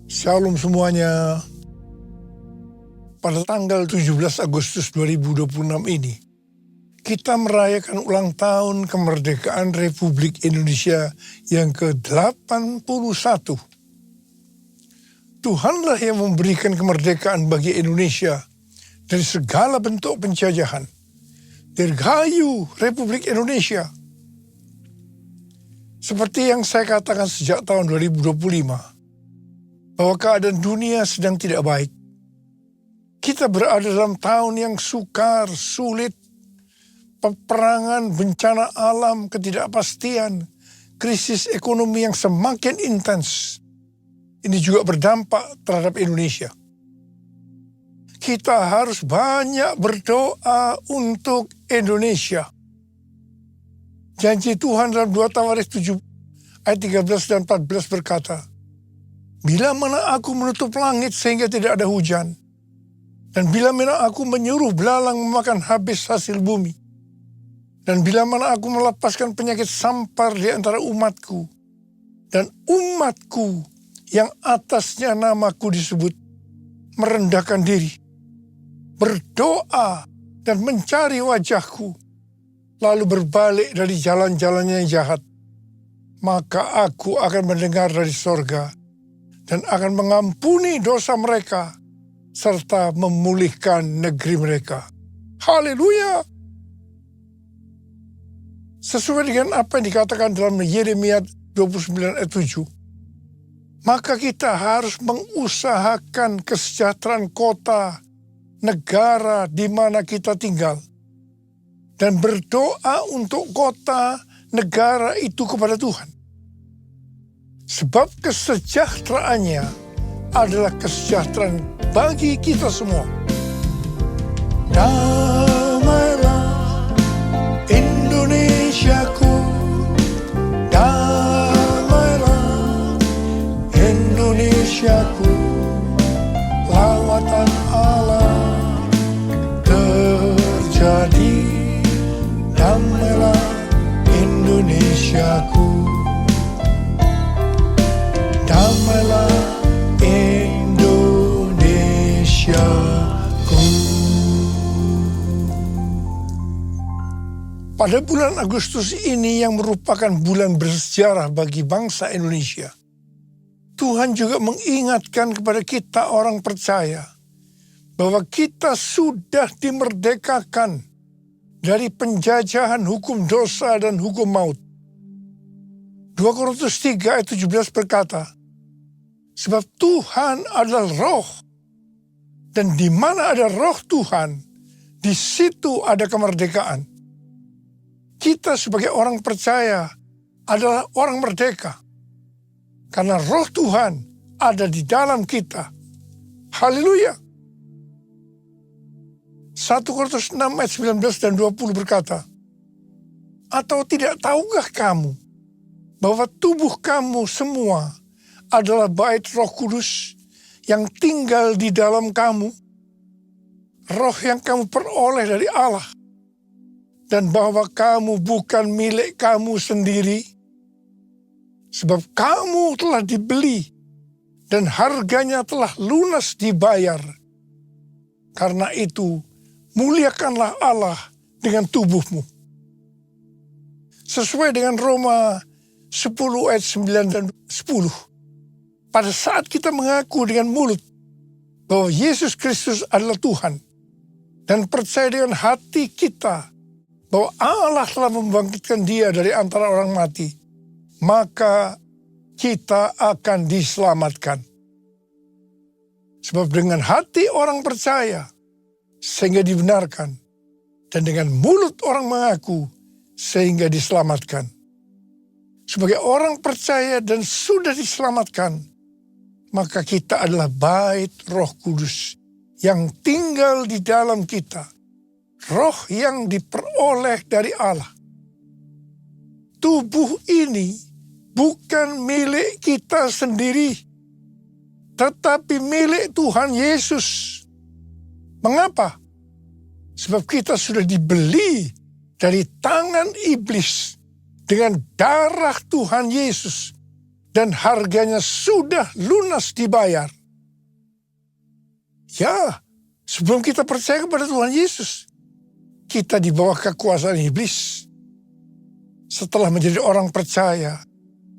Shalom semuanya. Pada tanggal 17 Agustus 2026 ini, kita merayakan ulang tahun kemerdekaan Republik Indonesia yang ke-81. Tuhanlah yang memberikan kemerdekaan bagi Indonesia dari segala bentuk penjajahan. Dirgahayu Republik Indonesia. Seperti yang saya katakan sejak tahun 2025, bahwa keadaan dunia sedang tidak baik. Kita berada dalam tahun yang sukar, sulit, peperangan, bencana alam, ketidakpastian, krisis ekonomi yang semakin intens. Ini juga berdampak terhadap Indonesia. Kita harus banyak berdoa untuk Indonesia. Janji Tuhan dalam 2 Tawarikh 7 ayat 13 dan 14 berkata, "Bila mana aku menutup langit sehingga tidak ada hujan, dan bila mana aku menyuruh belalang memakan habis hasil bumi, dan bila mana aku melepaskan penyakit sampar di antara umatku, dan umatku yang atasnya namaku disebut, merendahkan diri, berdoa dan mencari wajahku, lalu berbalik dari jalan-jalannya yang jahat, maka aku akan mendengar dari sorga, dan akan mengampuni dosa mereka, serta memulihkan negeri mereka." Haleluya! Sesuai dengan apa yang dikatakan dalam Yeremia 29 ayat 7, maka kita harus mengusahakan kesejahteraan kota, negara di mana kita tinggal, dan berdoa untuk kota, negara itu kepada Tuhan. Sebab kesejahteraannya adalah kesejahteraan bagi kita semua. Damailah Indonesiaku, damailah Indonesiaku, lawatan Allah terjadi, damailah Indonesiaku. Damailah Indonesiaku. Pada bulan Agustus ini yang merupakan bulan bersejarah bagi bangsa Indonesia, Tuhan juga mengingatkan kepada kita orang percaya bahwa kita sudah dimerdekakan dari penjajahan hukum dosa dan hukum maut. 2 Korintus 3 ayat 17 berkata, "Sebab Tuhan adalah roh, dan di mana ada roh Tuhan, di situ ada kemerdekaan." Kita sebagai orang percaya adalah orang merdeka, karena roh Tuhan ada di dalam kita. Haleluya! 1 Korintus 6 ayat 19 dan 20 berkata, "Atau tidak tahukah kamu bahwa tubuh kamu semua adalah bait Roh Kudus yang tinggal di dalam kamu, roh yang kamu peroleh dari Allah, dan bahwa kamu bukan milik kamu sendiri, sebab kamu telah dibeli dan harganya telah lunas dibayar. Karena itu, muliakanlah Allah dengan tubuhmu." Sesuai dengan Roma 10 ayat 9 dan 10. Pada saat kita mengaku dengan mulut bahwa Yesus Kristus adalah Tuhan, dan percaya dengan hati kita bahwa Allah telah membangkitkan Dia dari antara orang mati, maka kita akan diselamatkan. Sebab dengan hati orang percaya sehingga dibenarkan, dan dengan mulut orang mengaku sehingga diselamatkan. Sebagai orang percaya dan sudah diselamatkan, maka kita adalah bait Roh Kudus yang tinggal di dalam kita. Roh yang diperoleh dari Allah. Tubuh ini bukan milik kita sendiri, tetapi milik Tuhan Yesus. Mengapa? Sebab kita sudah dibeli dari tangan iblis dengan darah Tuhan Yesus, dan harganya sudah lunas dibayar. Ya, sebelum kita percaya kepada Tuhan Yesus, kita di bawah kekuasaan iblis. Setelah menjadi orang percaya,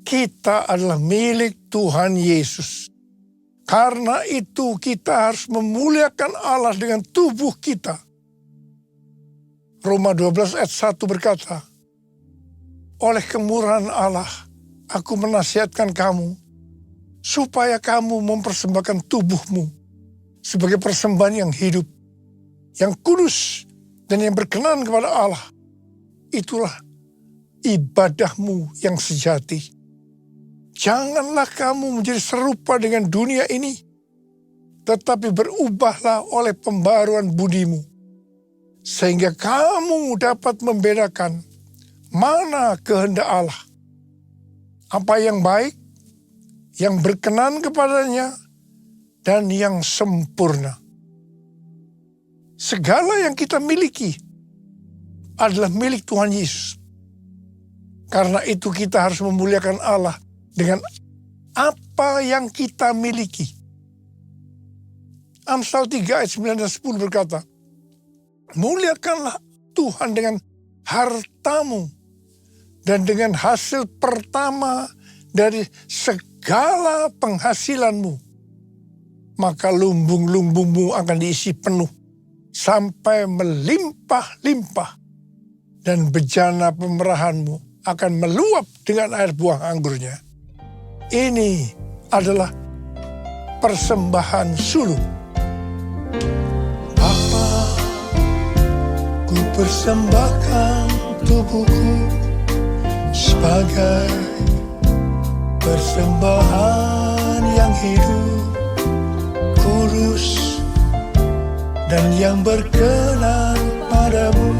kita adalah milik Tuhan Yesus. Karena itu kita harus memuliakan Allah dengan tubuh kita. Roma 12 ayat 1 berkata, oleh kemurahan Allah, aku menasihatkan kamu, supaya kamu mempersembahkan tubuhmu sebagai persembahan yang hidup, yang kudus, dan yang berkenan kepada Allah. Itulah ibadahmu yang sejati. Janganlah kamu menjadi serupa dengan dunia ini, tetapi berubahlah oleh pembaruan budimu, sehingga kamu dapat membedakan mana kehendak Allah, apa yang baik, yang berkenan kepadanya, dan yang sempurna. Segala yang kita miliki adalah milik Tuhan Yesus. Karena itu kita harus memuliakan Allah dengan apa yang kita miliki. Amsal 3 ayat 9 dan 10 berkata, muliakanlah Tuhan dengan hartamu dan dengan hasil pertama dari segala penghasilanmu. Maka lumbung-lumbungmu akan diisi penuh sampai melimpah-limpah, dan bejana pemerahanmu akan meluap dengan air buah anggurnya. Ini adalah persembahan suluk. Bapa, ku persembahkan tubuhku sebagai persembahan yang hidup, kudus, dan yang berkenan padamu,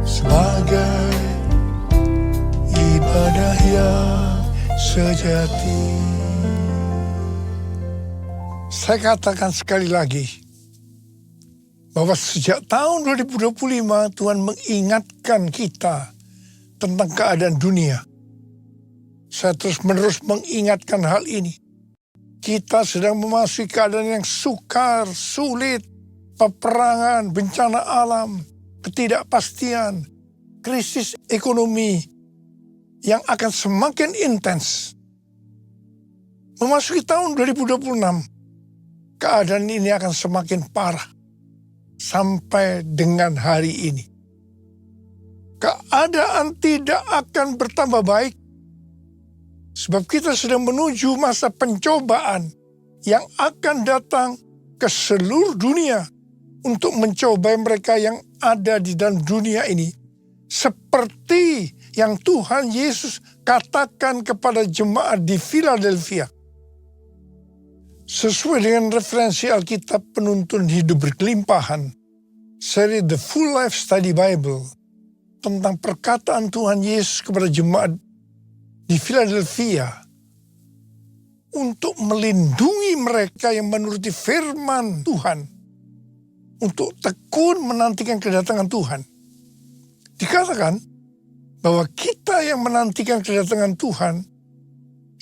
sebagai ibadah yang sejati. Saya katakan sekali lagi, bahwa sejak tahun 2025 Tuhan mengingatkan kita tentang keadaan dunia. Saya terus-menerus mengingatkan hal ini. Kita sedang memasuki keadaan yang sukar, sulit, peperangan, bencana alam, ketidakpastian, krisis ekonomi yang akan semakin intens. Memasuki tahun 2026, keadaan ini akan semakin parah sampai dengan hari ini. Keadaan tidak akan bertambah baik, sebab kita sedang menuju masa pencobaan yang akan datang ke seluruh dunia untuk mencobai mereka yang ada di dalam dunia ini. Seperti yang Tuhan Yesus katakan kepada jemaat di Philadelphia. Sesuai dengan referensi Alkitab Penuntun Hidup Berkelimpahan, seri The Full Life Study Bible, tentang perkataan Tuhan Yesus kepada jemaat di Philadelphia untuk melindungi mereka yang menuruti firman Tuhan, untuk tekun menantikan kedatangan Tuhan. Dikatakan bahwa kita yang menantikan kedatangan Tuhan,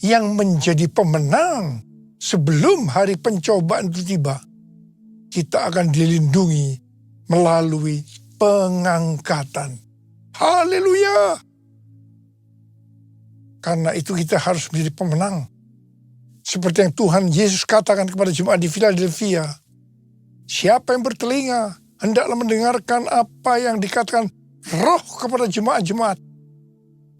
yang menjadi pemenang sebelum hari pencobaan itu tiba, kita akan dilindungi melalui pengangkatan. Haleluya! Karena itu kita harus menjadi pemenang. Seperti yang Tuhan Yesus katakan kepada jemaat di Philadelphia, siapa yang bertelinga, hendaklah mendengarkan apa yang dikatakan Roh kepada jemaat-jemaat.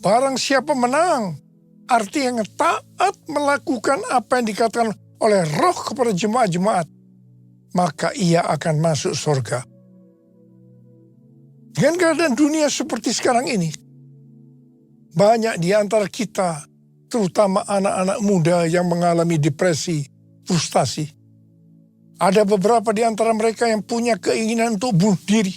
Barang siapa menang, arti yang taat melakukan apa yang dikatakan oleh Roh kepada jemaat-jemaat, maka ia akan masuk surga. Dengan keadaan dunia seperti sekarang ini, banyak di antara kita, terutama anak-anak muda yang mengalami depresi, frustasi. Ada beberapa di antara mereka yang punya keinginan untuk bunuh diri.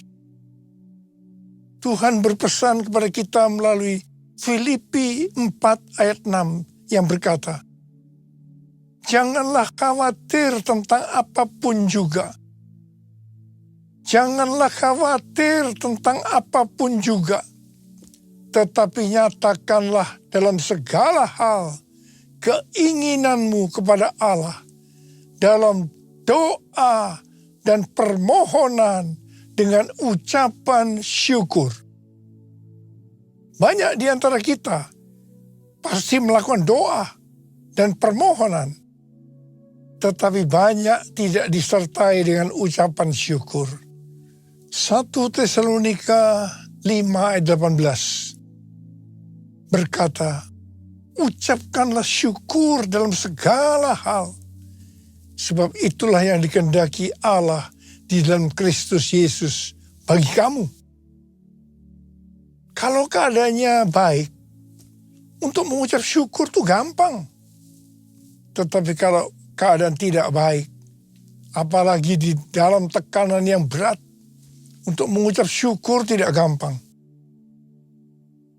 Tuhan berpesan kepada kita melalui Filipi 4 ayat 6 yang berkata, janganlah khawatir tentang apapun juga. Janganlah khawatir tentang apapun juga. Tetapi nyatakanlah dalam segala hal keinginanmu kepada Allah dalam doa dan permohonan dengan ucapan syukur. Banyak di antara kita pasti melakukan doa dan permohonan, tetapi banyak tidak disertai dengan ucapan syukur. 1 Tesalonika 5 ayat 18 berkata, ucapkanlah syukur dalam segala hal, sebab itulah yang dikehendaki Allah di dalam Kristus Yesus bagi kamu. Kalau keadaannya baik, untuk mengucap syukur itu gampang. Tetapi kalau keadaan tidak baik, apalagi di dalam tekanan yang berat, untuk mengucap syukur tidak gampang.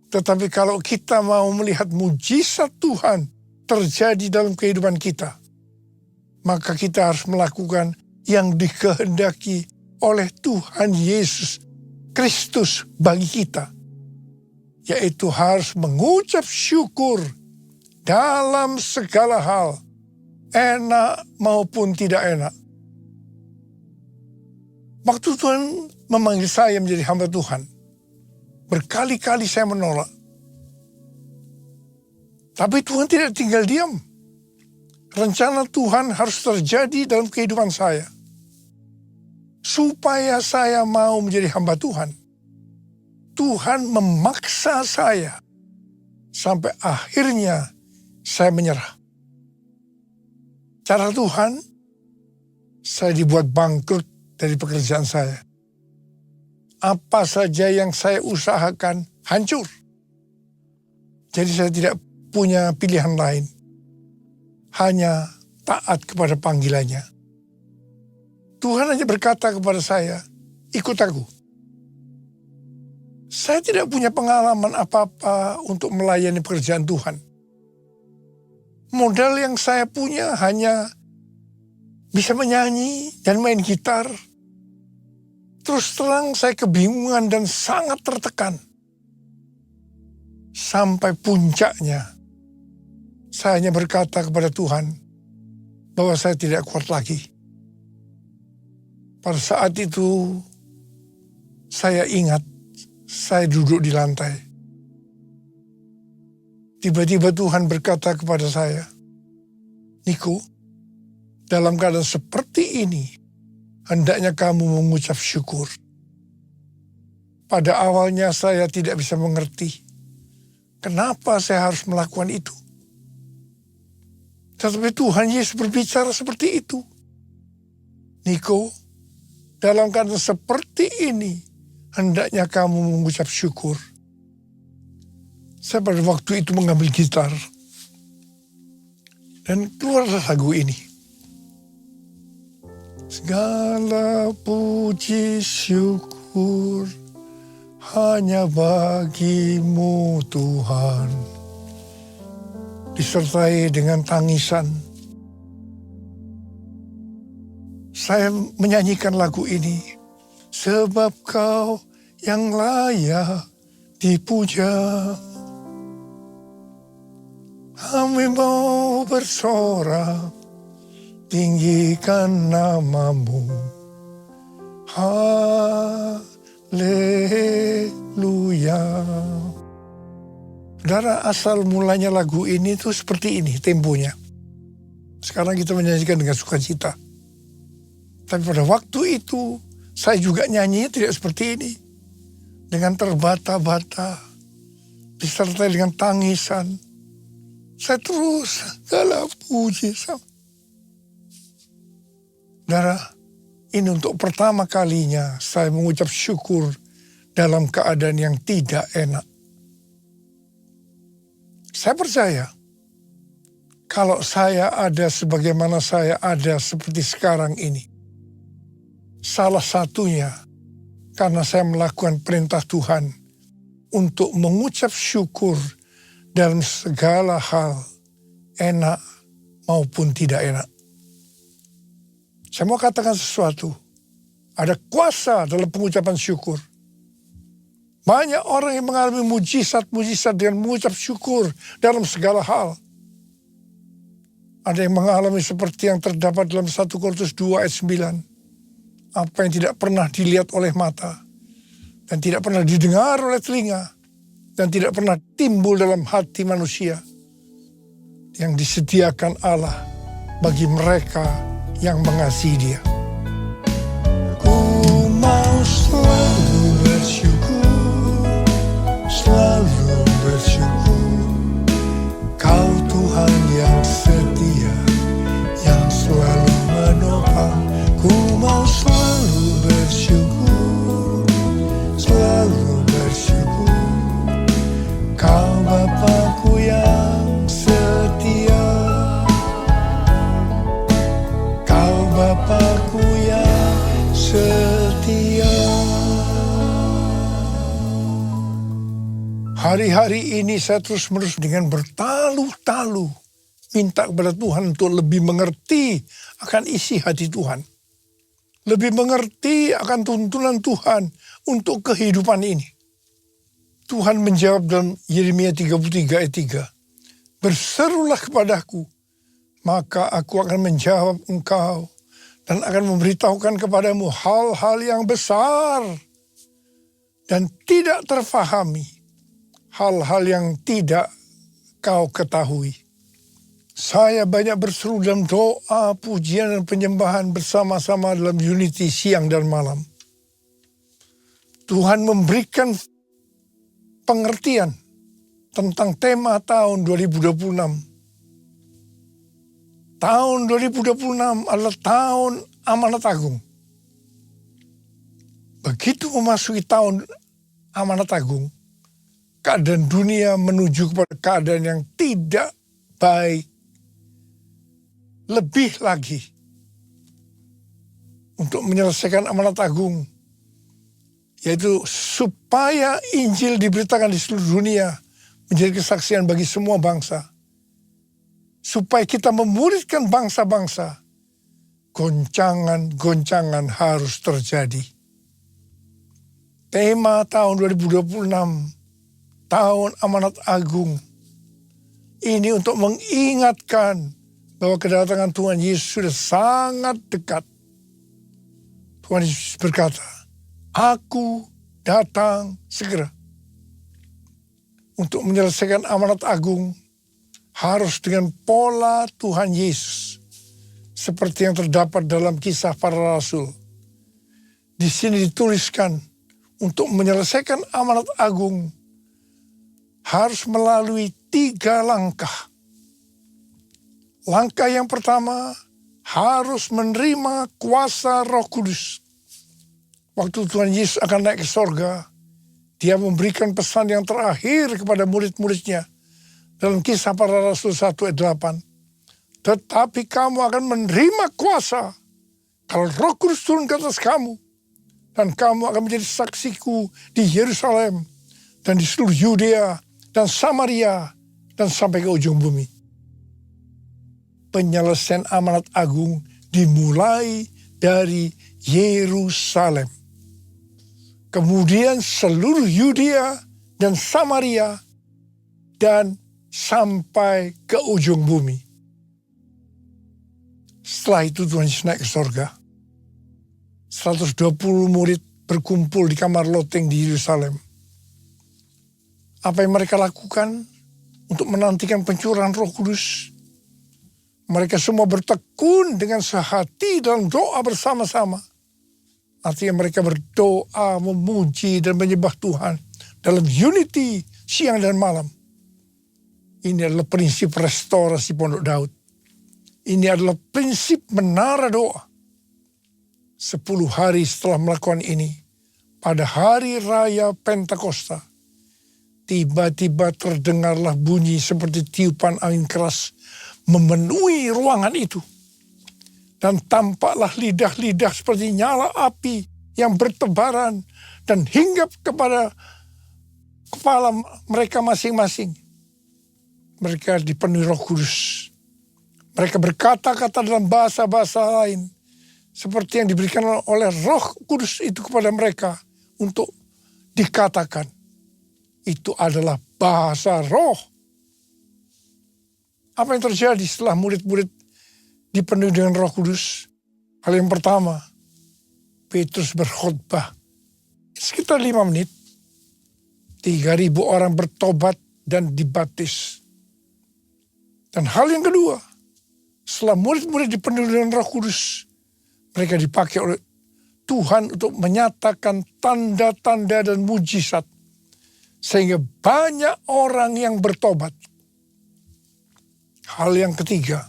Tetapi kalau kita mau melihat mujizat Tuhan terjadi dalam kehidupan kita, maka kita harus melakukan yang dikehendaki oleh Tuhan Yesus Kristus bagi kita, yaitu harus mengucap syukur dalam segala hal, enak maupun tidak enak. Waktu Tuhan memanggil saya menjadi hamba Tuhan, berkali-kali saya menolak. Tapi Tuhan tidak tinggal diam. Rencana Tuhan harus terjadi dalam kehidupan saya, supaya saya mau menjadi hamba Tuhan. Tuhan memaksa saya, sampai akhirnya saya menyerah. Cara Tuhan, saya dibuat bangkrut dari pekerjaan saya. Apa saja yang saya usahakan hancur. Jadi saya tidak punya pilihan lain. Hanya taat kepada panggilannya. Tuhan hanya berkata kepada saya, ikut aku. Saya tidak punya pengalaman apa-apa untuk melayani pekerjaan Tuhan. Modal yang saya punya hanya bisa menyanyi dan main gitar. Terus terang saya kebingungan dan sangat tertekan. Sampai puncaknya, saya hanya berkata kepada Tuhan bahwa saya tidak kuat lagi. Pada saat itu, saya ingat saya duduk di lantai. Tiba-tiba Tuhan berkata kepada saya, Niko, dalam keadaan seperti ini, hendaknya kamu mengucap syukur. Pada awalnya saya tidak bisa mengerti kenapa saya harus melakukan itu. Tetapi Tuhan Yesus berbicara seperti itu. Niko, dalam keadaan seperti ini, hendaknya kamu mengucap syukur. Saya pada waktu itu mengambil gitar. Dan keluarlah lagu ini. Segala puji syukur hanya bagimu Tuhan. Disertai dengan tangisan. Saya menyanyikan lagu ini. Sebab kau yang layak dipuja. Kami mau bersorak, tinggikan namamu. Haleluya. Saudara, asal mulanya lagu ini tuh seperti ini temponya. Sekarang kita menyanyikan dengan sukacita. Tapi pada waktu itu, saya juga nyanyinya tidak seperti ini. Dengan terbata-bata, disertai dengan tangisan. Saya terus segala puji. Saudara, ini untuk pertama kalinya saya mengucap syukur dalam keadaan yang tidak enak. Saya percaya, kalau saya ada sebagaimana saya ada seperti sekarang ini, salah satunya karena saya melakukan perintah Tuhan untuk mengucap syukur dalam segala hal, enak maupun tidak enak. Saya mau katakan sesuatu, ada kuasa dalam pengucapan syukur. Banyak orang yang mengalami mujizat-mujizat dengan mengucap syukur dalam segala hal. Ada yang mengalami seperti yang terdapat dalam 1 Korintus 2 ayat 9. Apa yang tidak pernah dilihat oleh mata, dan tidak pernah didengar oleh telinga, dan tidak pernah timbul dalam hati manusia, yang disediakan Allah bagi mereka yang mengasihi Dia. Ku mau selalu bersyukur, selalu bersyukur. Kau Tuhan yang setia, yang selalu menopang. Ku mau selalu bersyukur, selalu bersyukur. Kau Bapa-Ku yang setia, Kau Bapa-Ku yang setia. Hari-hari ini saya terus-menerus dengan bertalu-talu minta kepada Tuhan untuk lebih mengerti akan isi hati Tuhan. Lebih mengerti akan tuntunan Tuhan untuk kehidupan ini. Tuhan menjawab dalam Yeremia 33 ayat 3. Berserulah kepadaku, maka aku akan menjawab engkau dan akan memberitahukan kepadamu hal-hal yang besar dan tidak terfahami, hal-hal yang tidak kau ketahui. Saya banyak berseru dalam doa, pujian, dan penyembahan bersama-sama dalam unity siang dan malam. Tuhan memberikan pengertian tentang tema tahun 2026. Tahun 2026 adalah tahun amanat agung. Begitu memasuki tahun amanat agung, keadaan dunia menuju kepada keadaan yang tidak baik. Lebih lagi, untuk menyelesaikan amanat agung, yaitu supaya Injil diberitakan di seluruh dunia, menjadi kesaksian bagi semua bangsa. Supaya kita memuridkan bangsa-bangsa, goncangan-goncangan harus terjadi. Tema tahun 2026, tahun amanat agung, ini untuk mengingatkan bahwa kedatangan Tuhan Yesus sudah sangat dekat. Tuhan Yesus berkata, Aku datang segera. Untuk menyelesaikan amanat agung, harus dengan pola Tuhan Yesus. Seperti yang terdapat dalam Kisah Para Rasul. Di sini dituliskan, untuk menyelesaikan amanat agung, harus melalui 3 langkah. Langkah yang pertama, harus menerima kuasa Roh Kudus. Waktu Tuhan Yesus akan naik ke sorga, Dia memberikan pesan yang terakhir kepada murid-muridnya. Dalam Kisah Para Rasul 1 ayat 8. Tetapi kamu akan menerima kuasa kalau Roh Kudus turun ke atas kamu. Dan kamu akan menjadi saksiku di Yerusalem dan di seluruh Yudea dan Samaria dan sampai ke ujung bumi. Penyelesaian amanat agung dimulai dari Yerusalem. Kemudian seluruh Yudea dan Samaria dan sampai ke ujung bumi. Setelah itu Tuhan Yesus naik ke sorga. 120 murid berkumpul di kamar loteng di Yerusalem. Apa yang mereka lakukan untuk menantikan pencurahan Roh Kudus? Mereka semua bertekun dengan sehati dalam doa bersama-sama. Artinya mereka berdoa, memuji, dan menyembah Tuhan dalam unity siang dan malam. Ini adalah prinsip restorasi Pondok Daud. Ini adalah prinsip menara doa. 10 hari setelah melakukan ini, pada hari raya Pentakosta, tiba-tiba terdengarlah bunyi seperti tiupan angin keras memenuhi ruangan itu. Dan tampaklah lidah-lidah seperti nyala api yang bertebaran dan hinggap kepada kepala mereka masing-masing. Mereka dipenuhi Roh Kudus. Mereka berkata-kata dalam bahasa-bahasa lain seperti yang diberikan oleh Roh Kudus itu kepada mereka untuk dikatakan. Itu adalah bahasa roh. Apa yang terjadi setelah murid-murid dipenuhi dengan Roh Kudus? Hal yang pertama, Petrus berkhotbah sekitar 5 menit. 3.000 orang bertobat dan dibaptis. Dan hal yang kedua, setelah murid-murid dipenuhi dengan Roh Kudus, mereka dipakai oleh Tuhan untuk menyatakan tanda-tanda dan mujizat, sehingga banyak orang yang bertobat. Hal yang ketiga,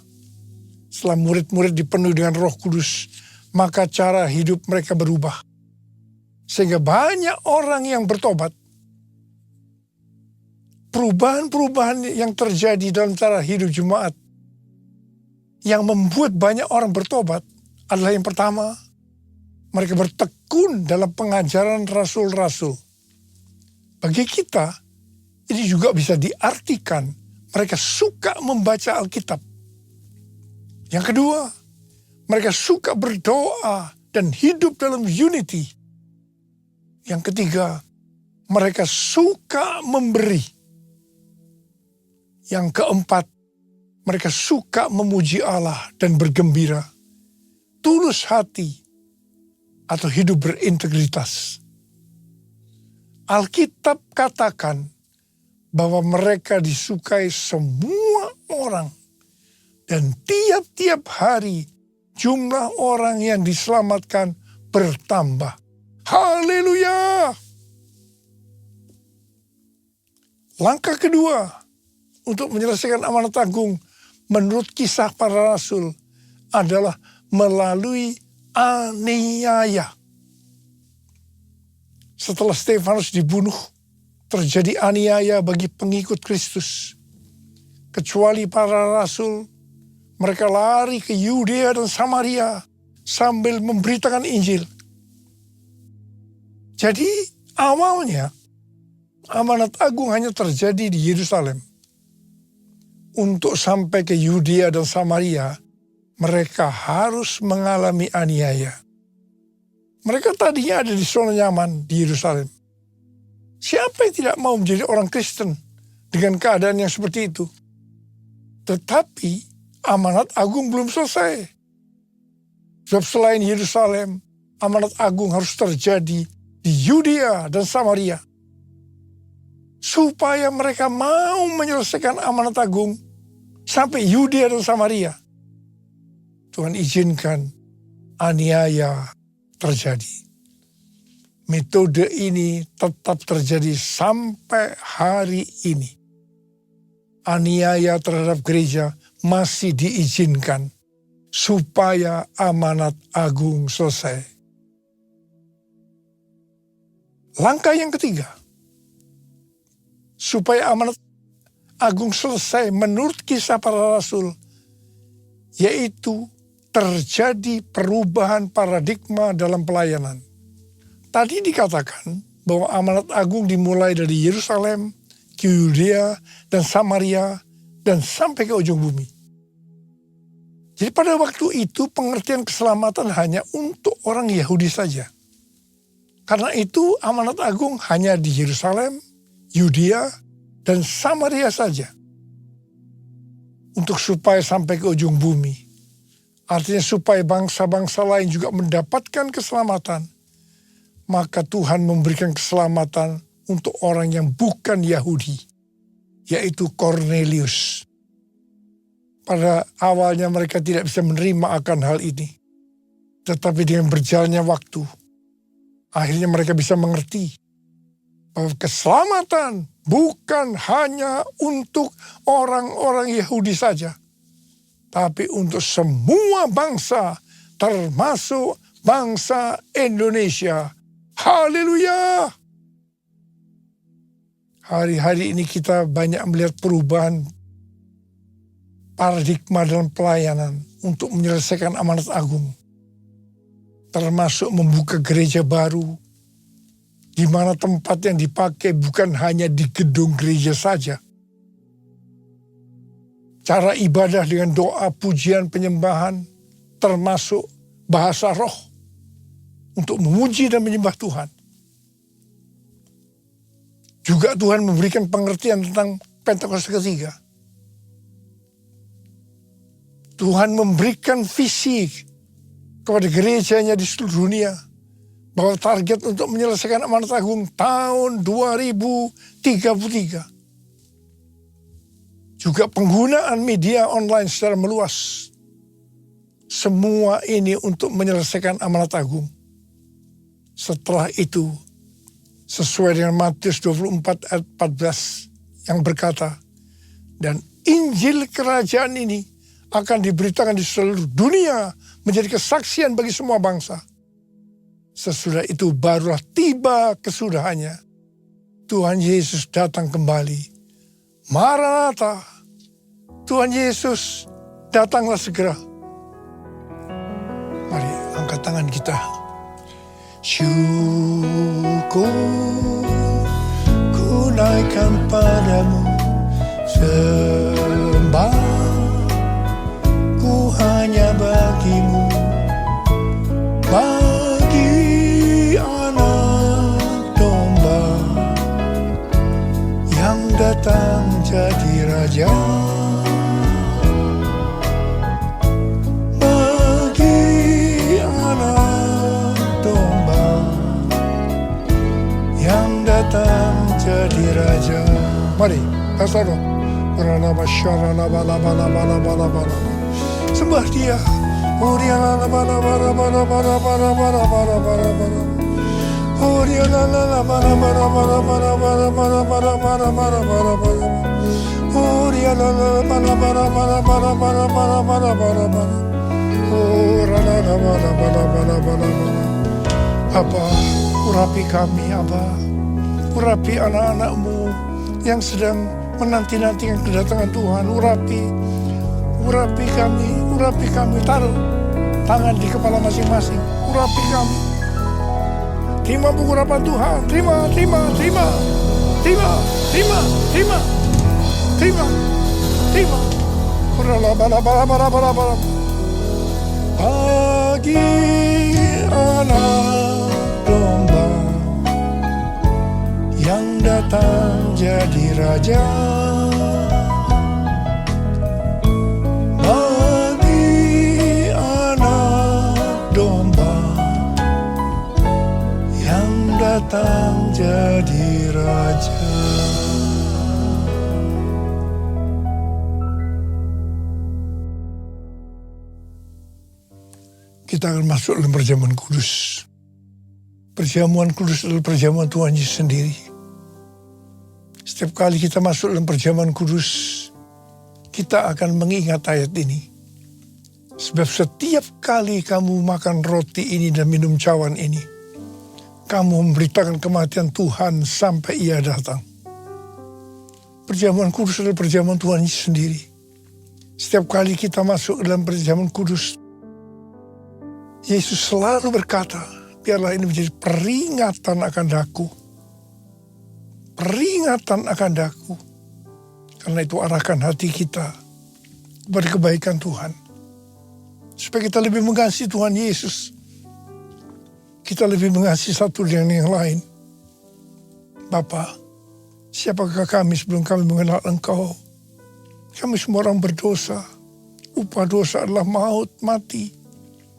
setelah murid-murid dipenuhi dengan Roh Kudus, maka cara hidup mereka berubah, sehingga banyak orang yang bertobat. Perubahan-perubahan yang terjadi dalam cara hidup jemaat yang membuat banyak orang bertobat adalah yang pertama, mereka bertekun dalam pengajaran rasul-rasul. Bagi kita, ini juga bisa diartikan mereka suka membaca Alkitab. Yang kedua, mereka suka berdoa dan hidup dalam unity. Yang ketiga, mereka suka memberi. Yang keempat, mereka suka memuji Allah dan bergembira, tulus hati, atau hidup berintegritas. Alkitab katakan bahwa mereka disukai semua orang, dan tiap-tiap hari jumlah orang yang diselamatkan bertambah. Haleluya! Langkah kedua untuk menyelesaikan amanat agung menurut Kisah Para Rasul adalah melalui aniaya. Setelah Stefanus dibunuh, terjadi aniaya bagi pengikut Kristus. Kecuali para rasul, mereka lari ke Yudea dan Samaria sambil memberitakan Injil. Jadi awalnya amanat agung hanya terjadi di Yerusalem. Untuk sampai ke Yudea dan Samaria, mereka harus mengalami aniaya. Mereka tadinya ada di zona nyaman di Yerusalem. Siapa yang tidak mau menjadi orang Kristen dengan keadaan yang seperti itu? Tetapi amanat agung belum selesai. Sebab selain Yerusalem, amanat agung harus terjadi di Yudea dan Samaria. Supaya mereka mau menyelesaikan amanat agung sampai Yudea dan Samaria, Tuhan izinkan aniaya terjadi. Metode ini tetap terjadi sampai hari ini. Aniaya terhadap gereja masih diizinkan supaya amanat agung selesai. Langkah yang ketiga, supaya amanat agung selesai menurut Kisah Para Rasul, yaitu terjadi perubahan paradigma dalam pelayanan. Tadi dikatakan bahwa amanat agung dimulai dari Yerusalem, ke Yudea dan Samaria, dan sampai ke ujung bumi. Jadi pada waktu itu pengertian keselamatan hanya untuk orang Yahudi saja. Karena itu amanat agung hanya di Yerusalem, Yudea, dan Samaria saja. Untuk supaya sampai ke ujung bumi. Artinya supaya bangsa-bangsa lain juga mendapatkan keselamatan. Maka Tuhan memberikan keselamatan untuk orang yang bukan Yahudi, yaitu Kornelius. Pada awalnya mereka tidak bisa menerima akan hal ini. Tetapi dengan berjalannya waktu, akhirnya mereka bisa mengerti bahwa keselamatan bukan hanya untuk orang-orang Yahudi saja, tapi untuk semua bangsa, termasuk bangsa Indonesia. Haleluya! Hari-hari ini kita banyak melihat perubahan paradigma dalam pelayanan untuk menyelesaikan amanat agung. Termasuk membuka gereja baru, di mana tempat yang dipakai bukan hanya di gedung gereja saja. Cara ibadah dengan doa, pujian, penyembahan, termasuk bahasa roh, untuk memuji dan menyembah Tuhan. Juga Tuhan memberikan pengertian tentang Pentakosta ketiga. Tuhan memberikan visi kepada gerejanya di seluruh dunia bahwa target untuk menyelesaikan amanat agung tahun 2033. Juga penggunaan media online secara meluas. Semua ini untuk menyelesaikan amanat agung. Setelah itu, sesuai dengan Matius 24 ayat 14 yang berkata, dan Injil kerajaan ini akan diberitakan di seluruh dunia menjadi kesaksian bagi semua bangsa. Sesudah itu barulah tiba kesudahannya. Tuhan Yesus datang kembali. Maranatha, Tuhan Yesus datanglah segera. Mari angkat tangan kita. Syukur ku naikkan padamu, sembah ku hanya bagimu, bagi anak domba yang datang jadi raja. Bagi anak domba yang datang jadi raja. Mari, kasar dong. Sembah dia. Abah, urapi kami, Abah. Urapi anak-anak-Mu yang sedang menanti-nantikan kedatangan Tuhan. Urapi kami, taruh tangan di kepala masing-masing. Urapi kami. Terima pengurapan Tuhan. Terima. Bagi anak domba yang datang jadi raja. Bagi anak domba yang datang jadi raja. Kita akan masuk dalam perjamuan kudus. Perjamuan kudus adalah perjamuan Tuhan Yesus sendiri. Setiap kali kita masuk dalam perjamuan kudus, kita akan mengingat ayat ini. Sebab setiap kali kamu makan roti ini dan minum cawan ini, kamu memberitakan kematian Tuhan sampai Ia datang. Perjamuan kudus adalah perjamuan Tuhan Yesus sendiri. Setiap kali kita masuk dalam perjamuan kudus, Yesus selalu berkata, biarlah ini menjadi peringatan akan daku. Peringatan akan daku. Karena itu arahkan hati kita kepada kebaikan Tuhan. Supaya kita lebih mengasihi Tuhan Yesus. Kita lebih mengasihi satu dengan yang lain. Bapa, siapakah kami sebelum kami mengenal Engkau? Kami semua orang berdosa. Upah dosa adalah maut, mati.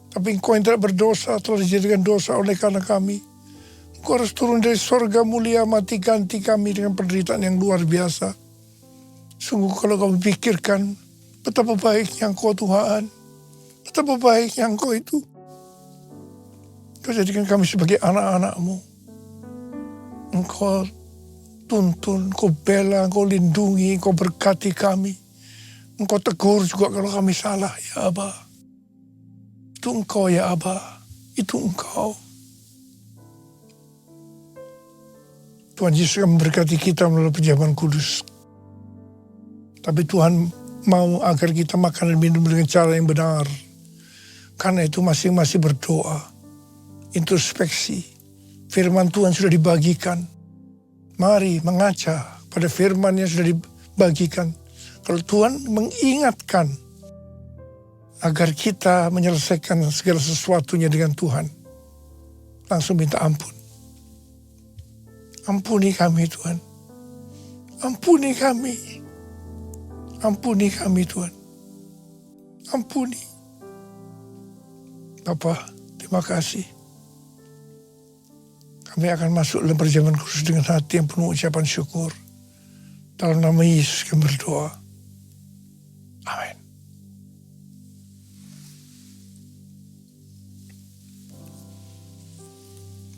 Tapi Engkau yang tidak berdosa telah dijadikan dosa oleh karena kami. Engkau harus turun dari sorga mulia, mati ganti kami dengan penderitaan yang luar biasa. Sungguh kalau kau pikirkan betapa baiknya Engkau Tuhan, betapa baiknya Engkau itu. Kau jadikan kami sebagai anak-anak-Mu. Engkau tuntun, Engkau bela, Engkau lindungi, Engkau berkati kami. Engkau tegur juga kalau kami salah, ya Abah. Itu Engkau ya Abah, itu Engkau. Tuhan Yesus akan memberkati kita melalui perjamuan kudus. Tapi Tuhan mau agar kita makan dan minum dengan cara yang benar. Karena itu masing-masing berdoa, introspeksi. Firman Tuhan sudah dibagikan. Mari mengaca pada firman yang sudah dibagikan. Kalau Tuhan mengingatkan agar kita menyelesaikan segala sesuatunya dengan Tuhan, langsung minta ampun. Ampuni kami Tuhan. Ampuni kami. Ampuni kami Tuhan. Ampuni. Bapa, terima kasih. Kami akan masuk dalam perjamuan kudus dengan hati yang penuh ucapan syukur. Dalam nama Yesus kami berdoa. Amin.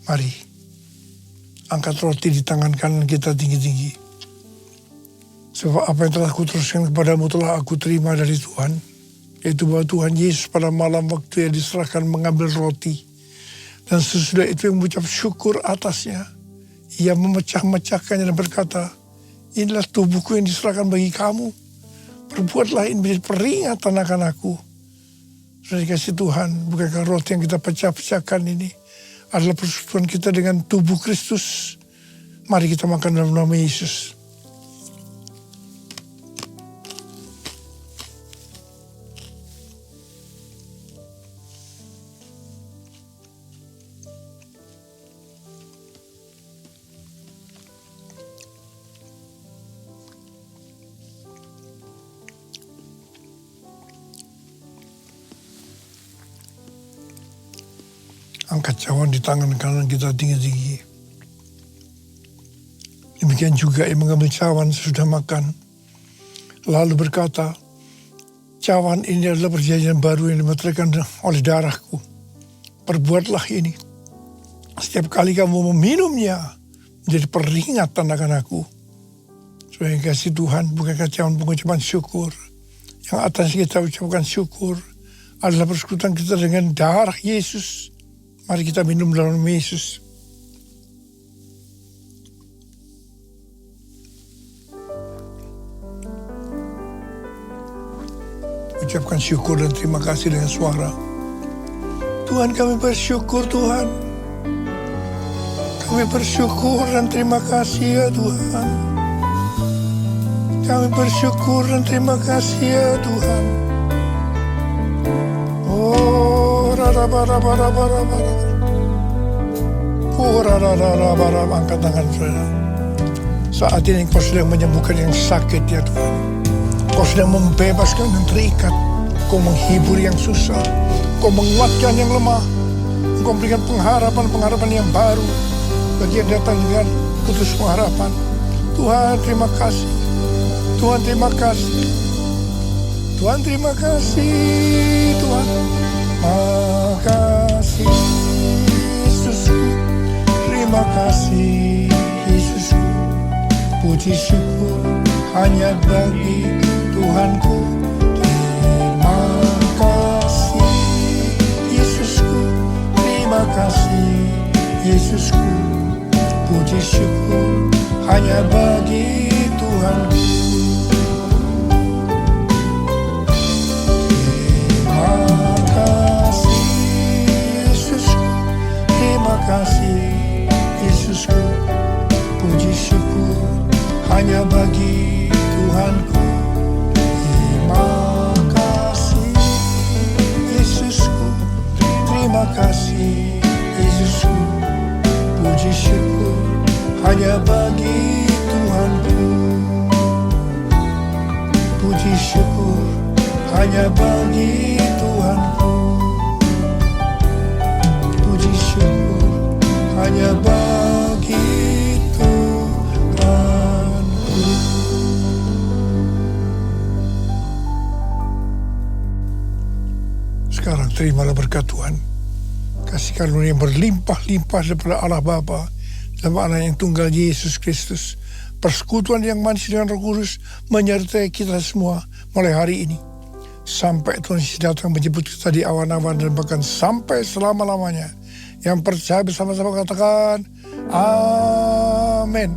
Mari, angkat roti di tangan kanan kita tinggi-tinggi. Sebab apa yang telah kuteruskan kepadamu telah aku terima dari Tuhan. Yaitu bahwa Tuhan Yesus pada malam waktu yang diserahkan mengambil roti. Dan sesudah itu yang mengucap syukur atasnya. Ia memecah-mecahkannya dan berkata, inilah tubuhku yang diserahkan bagi kamu. Perbuatlah ini menjadi peringatan akan aku. Sudah dikasih Tuhan, bukankah roti yang kita pecah-pecahkan ini adalah persekutuan kita dengan tubuh Kristus. Mari kita makan dalam nama Yesus. Angkat cawan di tangan kanan kita tinggi-tinggi. Demikian juga ia mengambil cawan sesudah makan. Lalu berkata, cawan ini adalah perjanjian baru yang dimeteraikan oleh darahku. Perbuatlah ini. Setiap kali kamu meminumnya, menjadi peringatan akan aku. Supaya kasih Tuhan, bukankah cawan pengucapan syukur. Yang atas kita ucapkan syukur adalah persekutuan kita dengan darah Yesus. Mari kita minum dalam nama Yesus. Ucapkan syukur dan terima kasih dengan suara. Tuhan, kami bersyukur Tuhan. Kami bersyukur dan terima kasih ya Tuhan. Kami bersyukur dan terima kasih ya Tuhan. Oh, rara-bara-bara-bara-bara. Angkat tangan saudara. Saat ini kau sedang menyembuhkan yang sakit ya Tuhan. Kau sedang membebaskan yang terikat. Kau menghibur yang susah. Kau menguatkan yang lemah. Kau memberikan pengharapan yang baru bagi yang datang dengan putus pengharapan. Tuhan terima kasih. Tuhan terima kasih. Tuhan terima kasih. Tuhan makasih Yesusku. Terima kasih Yesusku. Puji syukur hanya bagi Tuhanku. Terima kasih Yesusku. Terima kasih Yesusku. Puji syukur hanya bagi Tuhanku. Terima kasih Yesusku. Terima kasih Yesusku, puji syukur hanya bagi Tuhanku. Terima kasih Yesusku, terima kasih Yesusku, puji syukur hanya bagi Tuhanku. Puji syukur hanya bagi Tuhanku. Puji syukur hanya bagi Tuhanku. Sekarang terimalah berkat Tuhan. Kasih karunia yang berlimpah-limpah daripada Allah Bapa dalam anak yang tunggal Yesus Kristus. Persekutuan yang manis dengan Roh Kudus menyertai kita semua mulai hari ini. Sampai Tuhan Yesus datang menjemput kita di awan-awan dan bahkan sampai selama-lamanya. Yang percaya bersama-sama katakan, amin.